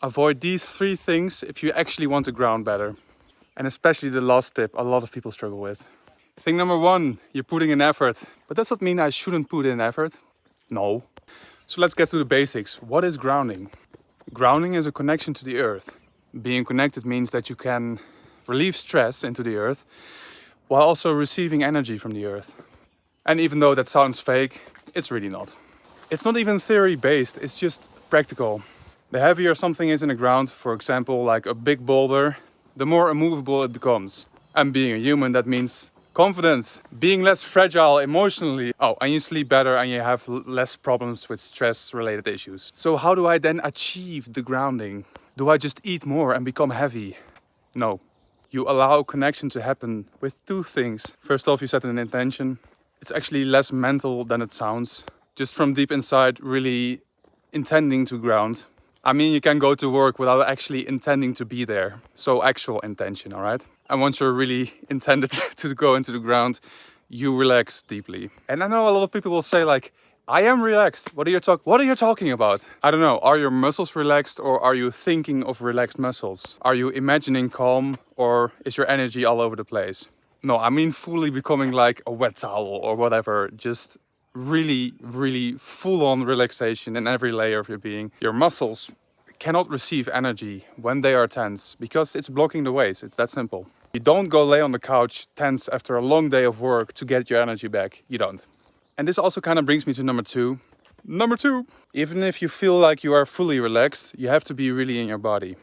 Avoid these 3 things if you actually want to ground better. And especially the last tip, a lot of people struggle with. Thing number 1, you're putting in effort. But does that mean I shouldn't put in effort? No. So let's get to the basics. What is grounding? Grounding is a connection to the earth. Being connected means that you can relieve stress into the earth while also receiving energy from the earth. And even though that sounds fake, it's really not. It's not even theory based, it's just practical. The heavier something is in the ground, for example, like a big boulder, the more immovable it becomes. And being a human, that means confidence, being less fragile emotionally. Oh, and you sleep better and you have less problems with stress-related issues. So how do I then achieve the grounding? Do I just eat more and become heavy? No. You allow connection to happen with 2 things. First off, you set an intention. It's actually less mental than it sounds. Just from deep inside, really intending to ground. I mean, you can go to work without actually intending to be there. So actual intention, all right? And once you're really intended to go into the ground, you relax deeply. And I know a lot of people will say like, I am relaxed. What are you talking about? I don't know. Are your muscles relaxed or are you thinking of relaxed muscles? Are you imagining calm or is your energy all over the place? No, I mean fully becoming like a wet towel or whatever. Just really, really full-on relaxation in every layer of your being. Your muscles cannot receive energy when they are tense because it's blocking the ways. It's that simple. You don't go lay on the couch tense after a long day of work to get your energy back. You don't. And this also kind of brings me to number 2. Number 2. Even if you feel like you are fully relaxed, you have to be really in your body.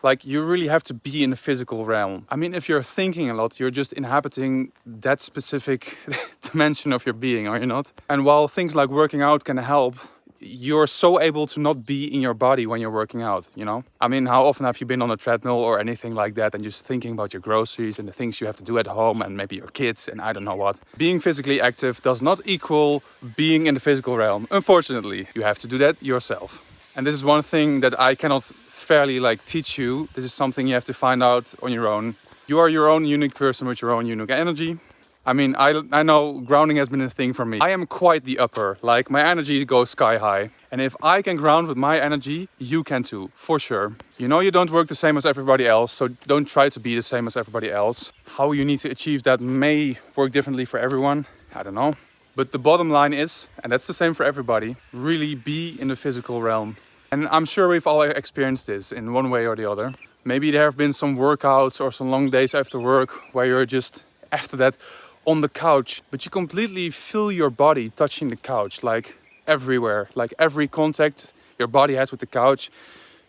Like you really have to be in the physical realm. I mean, if you're thinking a lot, you're just inhabiting that specific dimension of your being, are you not? And while things like working out can help, you're so able to not be in your body when you're working out, you know? I mean, how often have you been on a treadmill or anything like that and just thinking about your groceries and the things you have to do at home and maybe your kids and I don't know what? Being physically active does not equal being in the physical realm. Unfortunately, you have to do that yourself. And this is one thing that I cannot fairly teach you. This is something you have to find out on your own. You are your own unique person with your own unique energy. I mean, I know grounding has been a thing for me. I am quite the upper, like my energy goes sky high. And if I can ground with my energy, you can too, for sure. You know you don't work the same as everybody else, so don't try to be the same as everybody else. How you need to achieve that may work differently for everyone, I don't know. But the bottom line is, and that's the same for everybody, really be in the physical realm. And I'm sure we've all experienced this in one way or the other. Maybe there have been some workouts or some long days after work where you're just, after that, on the couch, but you completely feel your body touching the couch, like everywhere, like every contact your body has with the couch.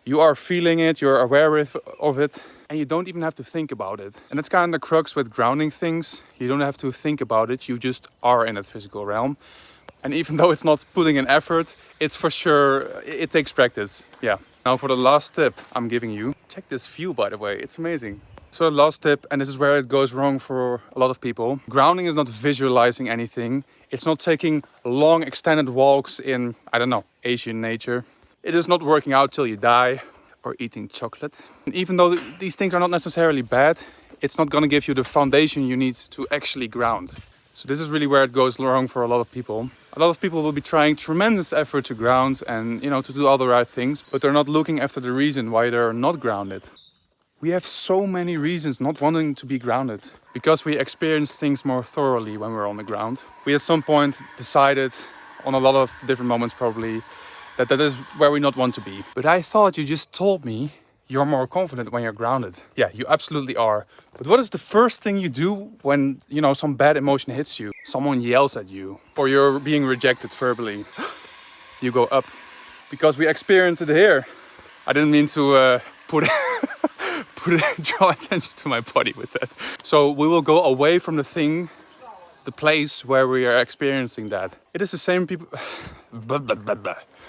You are feeling it, you're aware of it, and you don't even have to think about it. And that's kind of the crux with grounding things. You don't have to think about it, you just are in that physical realm. And even though it's not putting in effort, it's for sure, it takes practice. Yeah. Now for the last tip I'm giving you. Check this view, by the way, it's amazing. So the last tip, and this is where it goes wrong for a lot of people. Grounding is not visualizing anything. It's not taking long extended walks in, I don't know, Asian nature. It is not working out till you die or eating chocolate. And even though these things are not necessarily bad, it's not gonna give you the foundation you need to actually ground. So this is really where it goes wrong for a lot of people. A lot of people will be trying tremendous effort to ground and, to do all the right things, but they're not looking after the reason why they're not grounded. We have so many reasons not wanting to be grounded because we experience things more thoroughly when we're on the ground. We at some point decided, on a lot of different moments probably, that is where we not want to be. But I thought you just told me you're more confident when you're grounded. Yeah, you absolutely are. But what is the first thing you do when, some bad emotion hits you? Someone yells at you or you're being rejected verbally. You go up because we experience it here. I didn't mean to draw attention to my body with that. So we will go away from the place where we are experiencing that. It is the same people.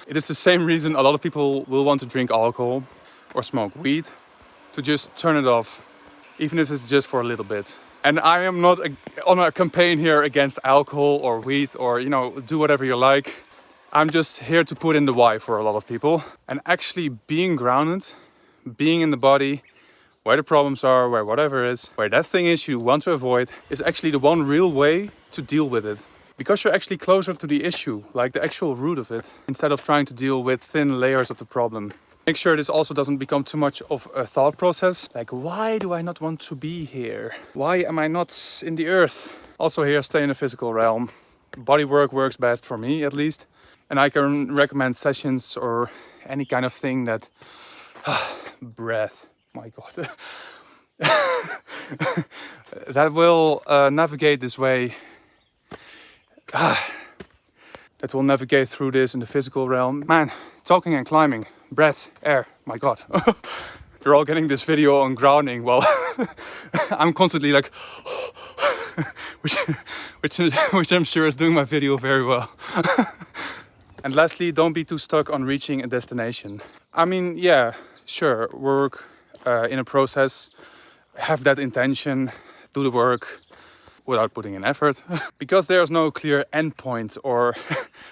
It is the same reason a lot of people will want to drink alcohol or smoke weed, to just turn it off, even if it's just for a little bit. And I am not on a campaign here against alcohol or weed or, do whatever you like. I'm just here to put in the why for a lot of people. And actually being grounded, being in the body, where the problems are, where whatever is, where that thing is you want to avoid, is actually the one real way to deal with it. Because you're actually closer to the issue, like the actual root of it, instead of trying to deal with thin layers of the problem. Make sure this also doesn't become too much of a thought process. Like, why do I not want to be here? Why am I not in the earth? Also here, stay in the physical realm. Body work works best for me, at least. And I can recommend sessions or any kind of thing that... breath, my God. That will navigate this way. That will navigate through this in the physical realm. Man, talking and climbing, breath, air, my God. You're all getting this video on grounding. Well, I'm constantly like, which I'm sure is doing my video very well. And lastly, don't be too stuck on reaching a destination. I mean, yeah, sure, work in a process, have that intention, do the work without putting in effort. Because there's no clear end point or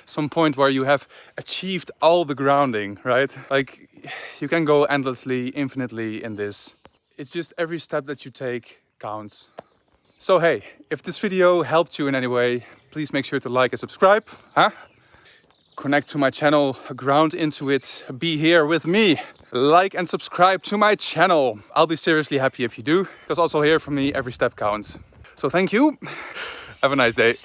some point where you have achieved all the grounding, right? Like, you can go endlessly, infinitely in this. It's just every step that you take counts. So hey, if this video helped you in any way, please make sure to like and subscribe. Connect to my channel, ground into it, be here with me. Like and subscribe to my channel. I'll be seriously happy if you do, because also here for me, every step counts. So thank you. Have a nice day.